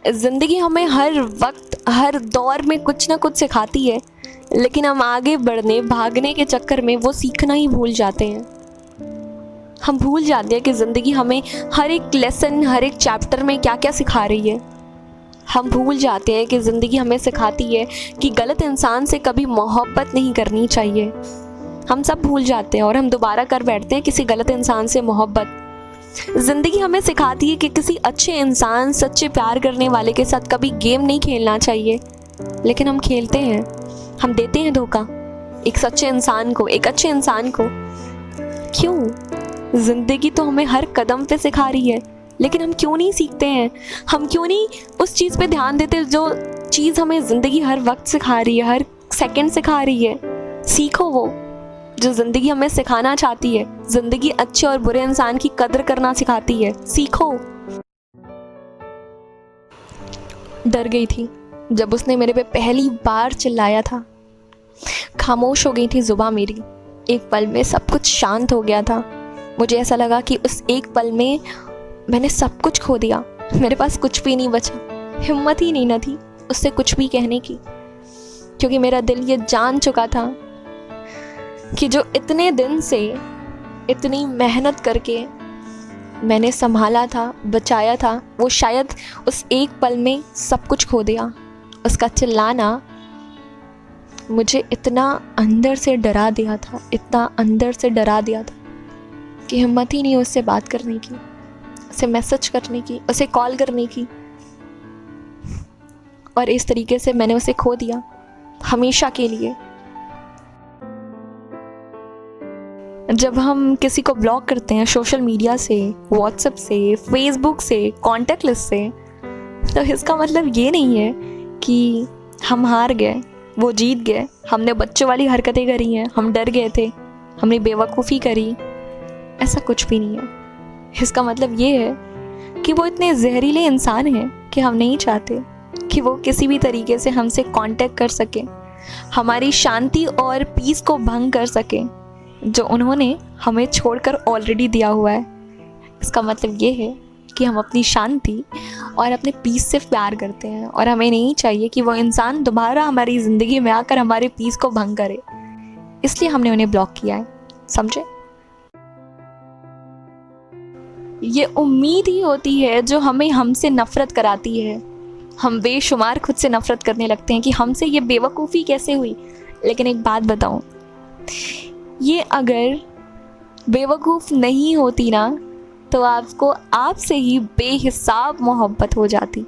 ज़िंदगी हमें हर वक्त हर दौर में कुछ ना कुछ सिखाती है, लेकिन हम आगे बढ़ने भागने के चक्कर में वो सीखना ही भूल जाते हैं। हम भूल जाते हैं कि ज़िंदगी हमें हर एक लेसन, हर एक चैप्टर में क्या क्या सिखा रही है। हम भूल जाते हैं कि ज़िंदगी हमें सिखाती है कि गलत इंसान से कभी मोहब्बत नहीं करनी चाहिए। हम सब भूल जाते हैं और हम दोबारा कर बैठते हैं किसी गलत इंसान से मोहब्बत। ज़िंदगी हमें सिखाती है कि किसी अच्छे इंसान, सच्चे प्यार करने वाले के साथ कभी गेम नहीं खेलना चाहिए, लेकिन हम खेलते हैं। हम देते हैं धोखा एक सच्चे इंसान को, एक अच्छे इंसान को। क्यों? ज़िंदगी तो हमें हर कदम पे सिखा रही है, लेकिन हम क्यों नहीं सीखते हैं? हम क्यों नहीं उस चीज़ पे ध्यान देते जो चीज़ हमें ज़िंदगी हर वक्त सिखा रही है, हर सेकंड सिखा रही है। सीखो वो जो ज़िंदगी हमें सिखाना चाहती है। ज़िंदगी अच्छे और बुरे इंसान की कदर करना सिखाती है। सीखो। डर गई थी जब उसने मेरे पे पहली बार चिल्लाया था। खामोश हो गई थी जुबां मेरी। एक पल में सब कुछ शांत हो गया था। मुझे ऐसा लगा कि उस एक पल में मैंने सब कुछ खो दिया। मेरे पास कुछ भी नहीं बचा। हिम्मत ही नहीं न थी उससे कुछ भी कहने की, क्योंकि मेरा दिल ये जान चुका था कि जो इतने दिन से इतनी मेहनत करके मैंने संभाला था, बचाया था, वो शायद उस एक पल में सब कुछ खो दिया। उसका चिल्लाना मुझे इतना अंदर से डरा दिया था, इतना अंदर से डरा दिया था कि हिम्मत ही नहीं उससे बात करने की, उसे मैसेज करने की, उसे कॉल करने की। और इस तरीके से मैंने उसे खो दिया हमेशा के लिए। जब हम किसी को ब्लॉक करते हैं सोशल मीडिया से, व्हाट्सएप से, फेसबुक से, कॉन्टैक्ट लिस्ट से, तो इसका मतलब ये नहीं है कि हम हार गए, वो जीत गए। हमने बच्चों वाली हरकतें करी हैं, हम डर गए थे, हमने बेवकूफ़ी करी, ऐसा कुछ भी नहीं है। इसका मतलब ये है कि वो इतने जहरीले इंसान हैं कि हम नहीं चाहते कि वो किसी भी तरीके से हमसे कांटेक्ट कर सके, हमारी शांति और पीस को भंग कर सके, जो उन्होंने हमें छोड़कर ऑलरेडी दिया हुआ है। इसका मतलब ये है कि हम अपनी शांति और अपने पीस से प्यार करते हैं और हमें नहीं चाहिए कि वो इंसान दोबारा हमारी ज़िंदगी में आकर हमारे पीस को भंग करे। इसलिए हमने उन्हें ब्लॉक किया है, समझे? ये उम्मीद ही होती है जो हमें हमसे नफ़रत कराती है। हम बेशुमार खुद से नफ़रत करने लगते हैं कि हमसे ये बेवकूफ़ी कैसे हुई। लेकिन एक बात बताऊं, ये अगर बेवकूफ़ नहीं होती ना, तो आपको आपसे ही बेहिसाब मोहब्बत हो जाती।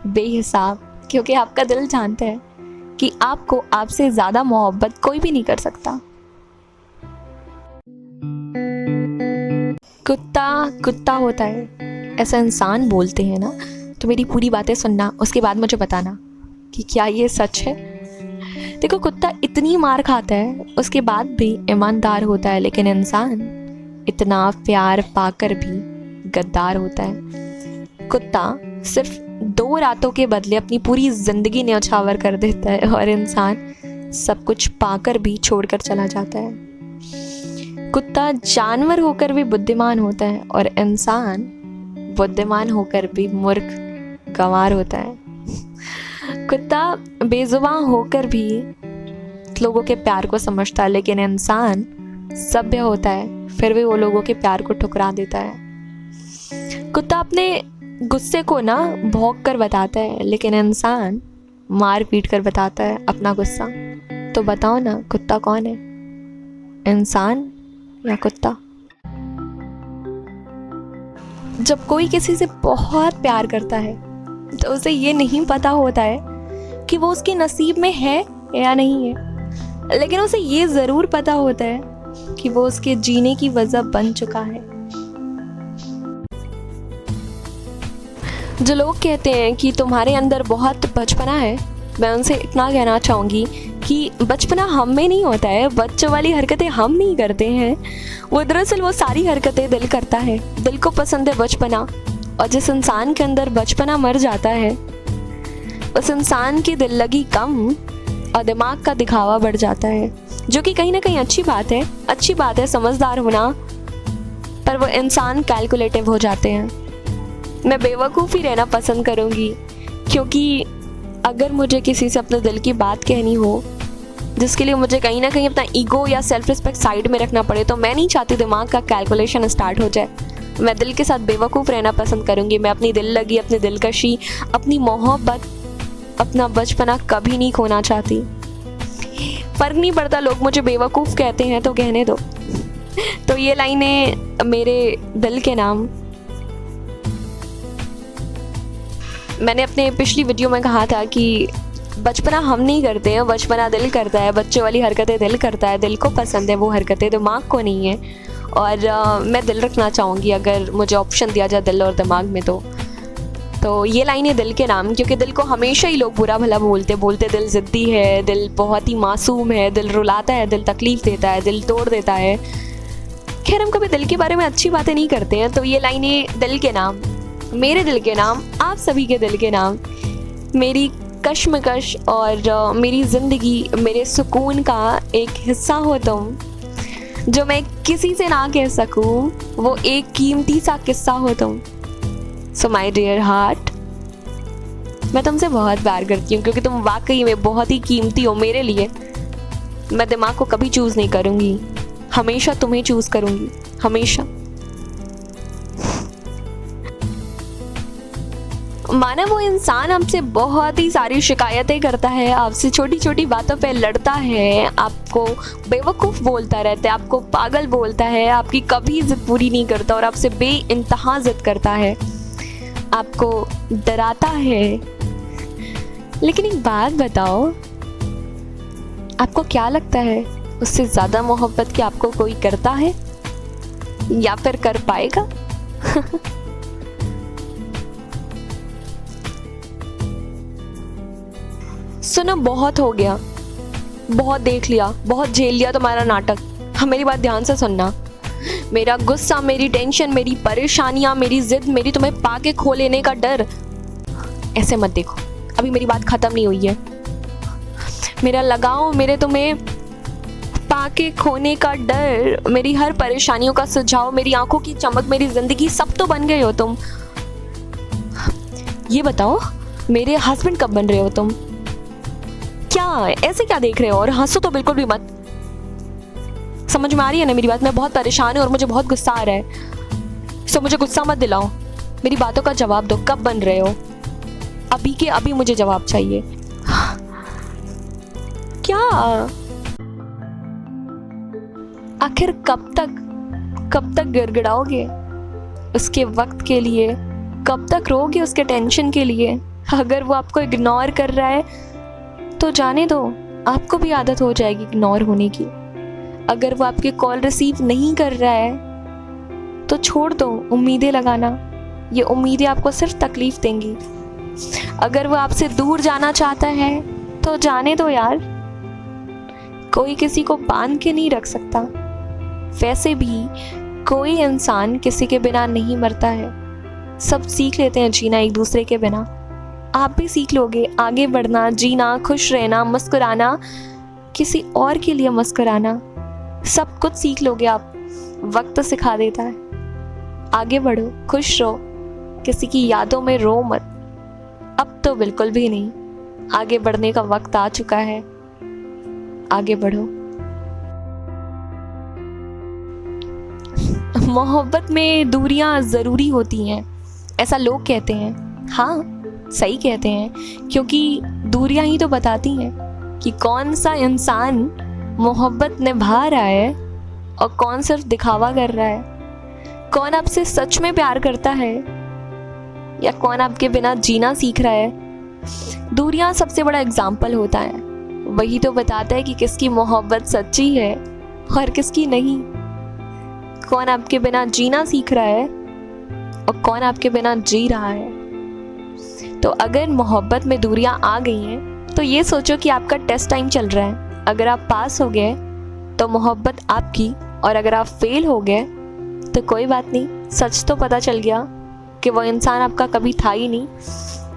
बेहिसाब, क्योंकि आपका दिल जानता है कि आपको आपसे ज़्यादा मोहब्बत कोई भी नहीं कर सकता। कुत्ता कुत्ता होता है, ऐसा इंसान बोलते हैं ना। तो मेरी पूरी बातें सुनना, उसके बाद मुझे बताना कि क्या ये सच है। देखो, कुत्ता इतनी मार खाता है, उसके बाद भी ईमानदार होता है, लेकिन इंसान इतना प्यार पाकर भी गद्दार होता है। कुत्ता सिर्फ 2 रातों के बदले अपनी पूरी ज़िंदगी न्यौछावर कर देता है, और इंसान सब कुछ पाकर भी छोड़कर चला जाता है। कुत्ता जानवर होकर भी बुद्धिमान होता है, और इंसान बुद्धिमान होकर भी मूर्ख गंवार होता है। कुत्ता बेजुबान होकर भी लोगों के प्यार को समझता है, लेकिन इंसान सभ्य होता है, फिर भी वो लोगों के प्यार को ठुकरा देता है। कुत्ता अपने गुस्से को ना भौंक कर बताता है, लेकिन इंसान मार पीट कर बताता है अपना गुस्सा। तो बताओ ना, कुत्ता कौन है, इंसान या कुत्ता? जब कोई किसी से बहुत प्यार करता है तो उसे ये नहीं पता होता है कि वो उसके नसीब में है या नहीं है, लेकिन उसे ये ज़रूर पता होता है कि वो उसके जीने की वजह बन चुका है। जो लोग कहते हैं कि तुम्हारे अंदर बहुत बचपना है, मैं उनसे इतना कहना चाहूँगी कि बचपना हम में नहीं होता है, बच्चों वाली हरकतें हम नहीं करते हैं। वो दरअसल वो सारी हरकतें दिल करता है, दिल को पसंद है बचपना। और जिस इंसान के अंदर बचपना मर जाता है, उस इंसान की दिल लगी कम और दिमाग का दिखावा बढ़ जाता है, जो कि कहीं ना कहीं अच्छी बात है। अच्छी बात है समझदार होना, पर वो इंसान कैलकुलेटिव हो जाते हैं। मैं बेवकूफ़ी रहना पसंद करूँगी क्योंकि अगर मुझे किसी से अपने दिल की बात कहनी हो जिसके लिए मुझे कहीं ना कहीं अपना ईगो या सेल्फ रिस्पेक्ट साइड में रखना पड़े, तो मैं नहीं चाहती दिमाग का कैलकुलेशन स्टार्ट हो जाए। मैं दिल के साथ बेवकूफ़ रहना पसंद करूँगी। मैं अपनी दिल लगी, अपनी दिलकशी, अपनी मोहब्बत, अपना बचपना कभी नहीं खोना चाहती। फ़र्क नहीं पड़ता लोग मुझे बेवकूफ़ कहते हैं तो कहने दो। तो ये लाइनें मेरे दिल के नाम। मैंने अपने पिछली वीडियो में कहा था कि बचपना हम नहीं करते हैं, बचपना दिल करता है। बच्चों वाली हरकतें दिल करता है, दिल को पसंद है वो हरकतें, दिमाग को नहीं है। और मैं दिल रखना चाहूँगी अगर मुझे ऑप्शन दिया जाए दिल और दिमाग में तो ये लाइनें दिल के नाम। क्योंकि दिल को हमेशा ही लोग बुरा भला बोलते दिल ज़िद्दी है, दिल बहुत ही मासूम है, दिल रुलाता है, दिल तकलीफ़ देता है, दिल तोड़ देता है। खैर, हम कभी दिल के बारे में अच्छी बातें नहीं करते हैं। तो ये लाइनें दिल के नाम, मेरे दिल के नाम, आप सभी के दिल के नाम। मेरी कश्मकश और मेरी ज़िंदगी, मेरे सुकून का एक हिस्सा हो तुम। जो मैं किसी से ना कह सकूं, वो एक कीमती सा किस्सा हो तुम। सो माई डियर हार्ट, मैं तुमसे बहुत प्यार करती हूँ क्योंकि तुम वाकई में बहुत ही कीमती हो मेरे लिए। मैं दिमाग को कभी चूज़ नहीं करूँगी, हमेशा तुम्हें चूज़ करूँगी, हमेशा। माना वो इंसान आपसे बहुत ही सारी शिकायतें करता है, आपसे छोटी छोटी बातों पे लड़ता है, आपको बेवकूफ़ बोलता रहता है, आपको पागल बोलता है, आपकी कभी ज़िद पूरी नहीं करता और आपसे बेइंतहा ज़िद करता है, आपको डराता है। लेकिन एक बात बताओ, आपको क्या लगता है उससे ज़्यादा मोहब्बत क्या आपको कोई करता है या फिर कर पाएगा? सुनो, बहुत हो गया, बहुत देख लिया, बहुत झेल लिया तुम्हारा नाटक। हाँ, मेरी बात ध्यान से सुनना। मेरा गुस्सा, मेरी टेंशन, मेरी परेशानियां, मेरी जिद, मेरी तुम्हें पाके खो लेने का डर, ऐसे मत देखो, अभी मेरी बात खत्म नहीं हुई है। मेरा लगाव, मेरे तुम्हें पाके खोने का डर, मेरी हर परेशानियों का सुझाव, मेरी आंखों की चमक, मेरी जिंदगी, सब तो बन गए हो तुम। ये बताओ, मेरे हस्बैंड कब बन रहे हो तुम? क्या ऐसे क्या देख रहे हो? और हंसो तो बिल्कुल भी मत। समझ में आ रही है ना मेरी बात? मैं बहुत परेशान हूँ और मुझे बहुत गुस्सा आ रहा है। सो मुझे गुस्सा मत दिलाओ, मेरी बातों का जवाब दो। कब बन रहे हो? अभी के अभी मुझे जवाब चाहिए। क्या आखिर कब तक गिड़गिड़ाओगे उसके वक्त के लिए? कब तक रोगे उसके टेंशन के लिए? अगर वो आपको इग्नोर कर रहा है तो जाने दो, आपको भी आदत हो जाएगी इग्नोर होने की। अगर वो आपके कॉल रिसीव नहीं कर रहा है तो छोड़ दो उम्मीदें लगाना, ये उम्मीदें आपको सिर्फ तकलीफ देंगी। अगर वो आपसे दूर जाना चाहता है तो जाने दो यार, कोई किसी को बांध के नहीं रख सकता। वैसे भी कोई इंसान किसी के बिना नहीं मरता है, सब सीख लेते हैं जीना एक दूसरे के बिना। आप भी सीख लोगे आगे बढ़ना, जीना, खुश रहना, मुस्कुराना, किसी और के लिए मुस्कुराना, सब कुछ सीख लोगे आप। वक्त सिखा देता है। आगे बढ़ो, खुश रहो, किसी की यादों में रो मत। अब तो बिल्कुल भी नहीं, आगे बढ़ने का वक्त आ चुका है। आगे बढ़ो। मोहब्बत में दूरियां ज़रूरी होती हैं, ऐसा लोग कहते हैं। हाँ, सही कहते हैं, क्योंकि दूरियां ही तो बताती हैं कि कौन सा इंसान मोहब्बत निभा रहा है और कौन सिर्फ दिखावा कर रहा है। कौन आपसे सच में प्यार करता है या कौन आपके बिना जीना सीख रहा है। दूरियां सबसे बड़ा एग्जाम्पल होता है, वही तो बताता है कि किसकी मोहब्बत सच्ची है और किसकी नहीं। कौन आपके बिना जीना सीख रहा है और कौन आपके बिना जी रहा है। तो अगर मोहब्बत में दूरियां आ गई हैं तो ये सोचो कि आपका टेस्ट टाइम चल रहा है। अगर आप पास हो गए तो मोहब्बत आपकी, और अगर आप फेल हो गए तो कोई बात नहीं, सच तो पता चल गया कि वो इंसान आपका कभी था ही नहीं।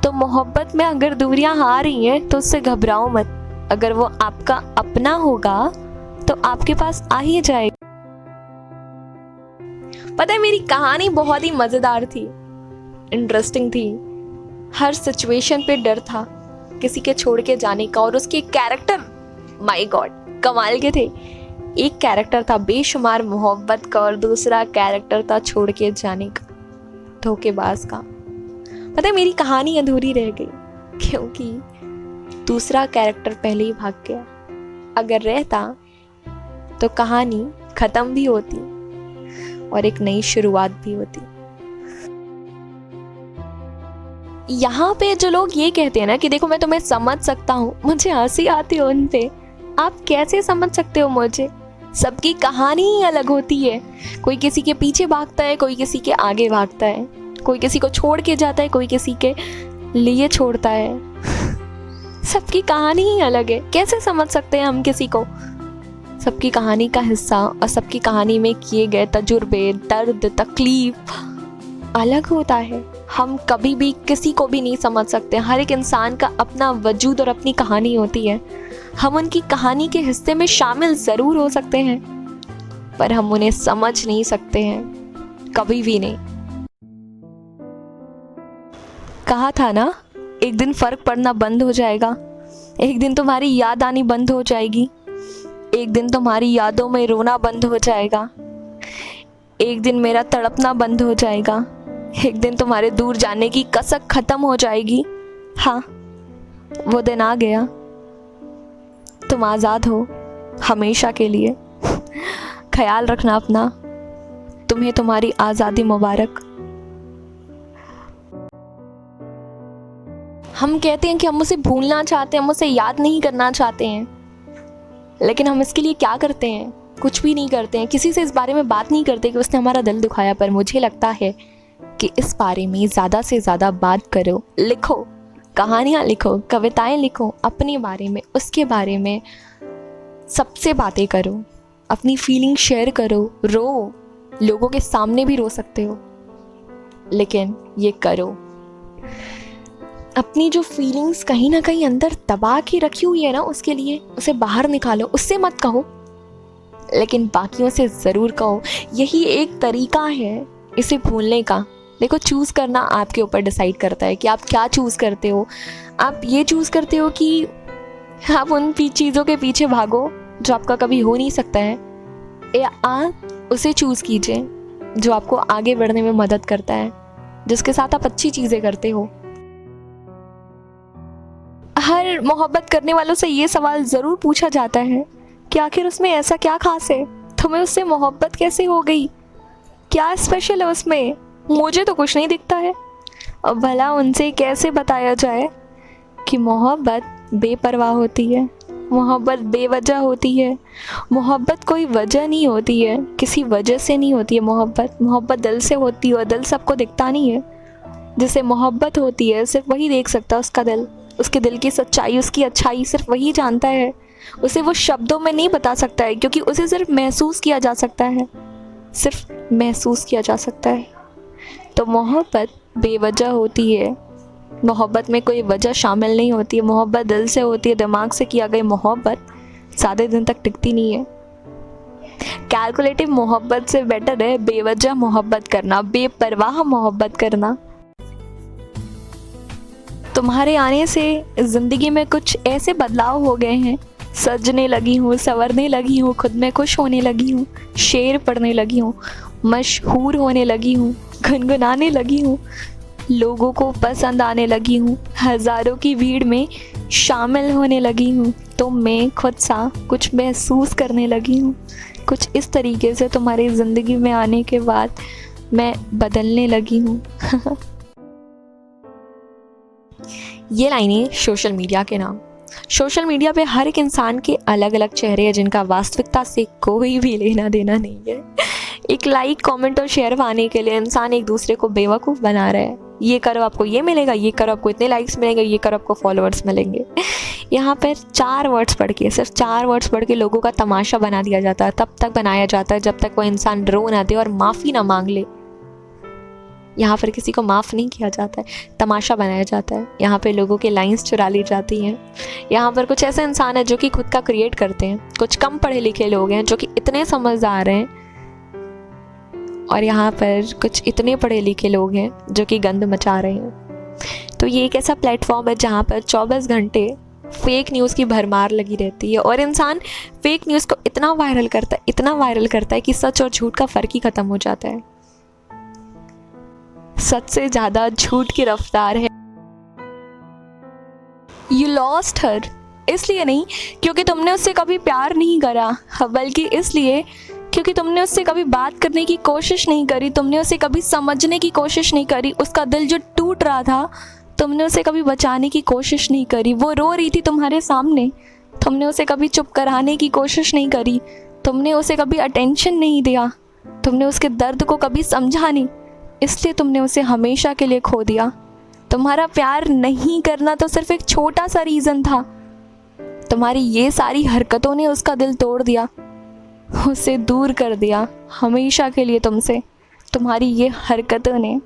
तो मोहब्बत में अगर दूरियां आ रही हैं तो उससे घबराओ मत। अगर वो आपका अपना होगा तो आपके पास आ ही जाएगा। पता है, मेरी कहानी बहुत ही मज़ेदार थी, इंटरेस्टिंग थी। हर सिचुएशन पे डर था किसी के छोड़ के जाने का। और उसके कैरेक्टर माय गॉड कमाल के थे। एक कैरेक्टर था बेशुमार मोहब्बत का और दूसरा कैरेक्टर था छोड़ के जाने का, धोखेबाज का। पता है मेरी कहानी अधूरी रह गई क्योंकि दूसरा कैरेक्टर पहले ही भाग गया। अगर रहता तो कहानी खत्म भी होती और एक नई शुरुआत भी होती। यहाँ पे जो लोग ये कहते हैं ना कि देखो मैं तुम्हें समझ सकता हूँ, मुझे हंसी आती है उन पे। आप कैसे समझ सकते हो मुझे? सबकी कहानी ही अलग होती है। कोई किसी के पीछे भागता है, कोई किसी के आगे भागता है, कोई किसी को छोड़ के जाता है, कोई किसी के लिए छोड़ता है। सबकी कहानी ही अलग है। कैसे समझ सकते हैं हम किसी को? सबकी कहानी का हिस्सा और सबकी कहानी में किए गए तजुर्बे, दर्द, तकलीफ अलग होता है। हम कभी भी किसी को भी नहीं समझ सकते। हर एक इंसान का अपना वजूद और अपनी कहानी होती है। हम उनकी कहानी के हिस्से में शामिल ज़रूर हो सकते हैं पर हम उन्हें समझ नहीं सकते हैं, कभी भी नहीं। कहा था ना एक दिन फ़र्क पड़ना बंद हो जाएगा, एक दिन तुम्हारी याद आनी बंद हो जाएगी, एक दिन तुम्हारी यादों में रोना बंद हो जाएगा, एक दिन मेरा तड़पना बंद हो जाएगा, एक दिन तुम्हारे दूर जाने की कसक खत्म हो जाएगी। हाँ, वो दिन आ गया। तुम आज़ाद हो हमेशा के लिए। ख्याल रखना अपना। तुम्हें तुम्हारी आज़ादी मुबारक। हम कहते हैं कि हम उसे भूलना चाहते हैं, हम उसे याद नहीं करना चाहते हैं, लेकिन हम इसके लिए क्या करते हैं? कुछ भी नहीं करते हैं। किसी से इस बारे में बात नहीं करते कि उसने हमारा दिल दुखाया। पर मुझे लगता है कि इस बारे में ज़्यादा से ज़्यादा बात करो, लिखो, कहानियाँ लिखो, कविताएं लिखो अपने बारे में, उसके बारे में सबसे बातें करो, अपनी फीलिंग शेयर करो, रो। लोगों के सामने भी रो सकते हो, लेकिन ये करो। अपनी जो फीलिंग्स कहीं ना कहीं अंदर दबा के रखी हुई है ना, उसके लिए उसे बाहर निकालो। उससे मत कहो, लेकिन बाकियों से ज़रूर कहो। यही एक तरीका है इसे भूलने का। देखो, चूज़ करना आपके ऊपर डिसाइड करता है कि आप क्या चूज़ करते हो। आप ये चूज़ करते हो कि आप उन चीज़ों के पीछे भागो जो आपका कभी हो नहीं सकता है, या आप उसे चूज़ कीजिए जो आपको आगे बढ़ने में मदद करता है, जिसके साथ आप अच्छी चीज़ें करते हो। हर मोहब्बत करने वालों से ये सवाल ज़रूर पूछा जाता है कि आखिर उसमें ऐसा क्या खास है, तुम्हें उससे मोहब्बत कैसे हो गई, क्या स्पेशल है उसमें? मुझे तो कुछ नहीं दिखता है। अब भला उनसे कैसे बताया जाए कि मोहब्बत बेपरवाह होती है, मोहब्बत बेवजह होती है, मोहब्बत कोई वजह नहीं होती है, किसी वजह से नहीं होती है मोहब्बत। मोहब्बत दिल से होती है और दिल सबको दिखता नहीं है। जिसे मोहब्बत होती है सिर्फ वही देख सकता है उसका दिल, उसके दिल की सच्चाई, उसकी अच्छाई सिर्फ वही जानता है। उसे वो शब्दों में नहीं बता सकता है, क्योंकि उसे सिर्फ महसूस किया जा सकता है, सिर्फ महसूस किया जा सकता है। तो मोहब्बत बेवजह होती है। मोहब्बत में कोई वजह शामिल नहीं होती है। मोहब्बत दिल से होती है। दिमाग से किया गई मोहब्बत ज़्यादा दिन तक टिकती नहीं है। कैलकुलेटिव मोहब्बत से बेटर है बेवजह मोहब्बत करना, बेपरवाह मोहब्बत करना। तुम्हारे आने से ज़िंदगी में कुछ ऐसे बदलाव हो गए हैं। सजने लगी हूँ, संवरने लगी हूँ, खुद में खुश होने लगी हूँ, शेर पढ़ने लगी हूँ, मशहूर होने लगी हूँ, गुनगुनाने लगी हूँ, लोगों को पसंद आने लगी हूँ, हज़ारों की भीड़ में शामिल होने लगी हूँ। तो मैं खुद सा कुछ महसूस करने लगी हूँ। कुछ इस तरीके से तुम्हारी ज़िंदगी में आने के बाद मैं बदलने लगी हूँ। ये लाइनें सोशल मीडिया के नाम। सोशल मीडिया पे हर एक इंसान के अलग अलग चेहरे हैं जिनका वास्तविकता से कोई भी लेना देना नहीं है। एक लाइक, कमेंट और शेयर पाने के लिए इंसान एक दूसरे को बेवकूफ़ बना रहा है। ये करो आपको ये मिलेगा, ये करो आपको इतने लाइक्स मिलेंगे, ये करो आपको फॉलोअर्स मिलेंगे। यहाँ पर 4 वर्ड्स पढ़ के, सिर्फ 4 वर्ड्स पढ़ के लोगों का तमाशा बना दिया जाता है। तब तक बनाया जाता है जब तक वो इंसान रो ना दे और माफ़ी ना मांग ले। यहाँ पर किसी को माफ़ नहीं किया जाता है, तमाशा बनाया जाता है। यहाँ पे लोगों के लाइंस चुरा ली जाती हैं। यहाँ पर कुछ ऐसे इंसान हैं जो कि खुद का क्रिएट करते हैं, कुछ कम पढ़े लिखे लोग हैं जो कि इतने समझदार हैं, और यहाँ पर कुछ इतने पढ़े लिखे लोग हैं जो कि गंद मचा रहे हैं। तो ये एक ऐसा प्लेटफॉर्म है जहाँ पर 24 घंटे फेक न्यूज़ की भरमार लगी रहती है और इंसान फेक न्यूज़ को इतना वायरल करता है कि सच और झूठ का फ़र्क ही ख़त्म हो जाता है। सच से ज़्यादा झूठ की रफ्तार है। यू लॉस्ट हर, इसलिए नहीं क्योंकि तुमने उससे कभी प्यार नहीं करा, बल्कि इसलिए क्योंकि तुमने उससे कभी बात करने की कोशिश नहीं करी, तुमने उसे कभी समझने की कोशिश नहीं करी। उसका दिल जो टूट रहा था, तुमने उसे कभी बचाने की कोशिश नहीं करी। वो रो रही थी तुम्हारे सामने, तुमने उसे कभी चुप कराने की कोशिश नहीं करी, तुमने उसे कभी अटेंशन नहीं दिया, तुमने उसके दर्द को कभी समझा नहीं, इसलिए तुमने उसे हमेशा के लिए खो दिया। तुम्हारा प्यार नहीं करना तो सिर्फ एक छोटा सा रीज़न था, तुम्हारी ये सारी हरकतों ने उसका दिल तोड़ दिया, उसे दूर कर दिया हमेशा के लिए तुमसे। तुम्हारी ये हरकतों ने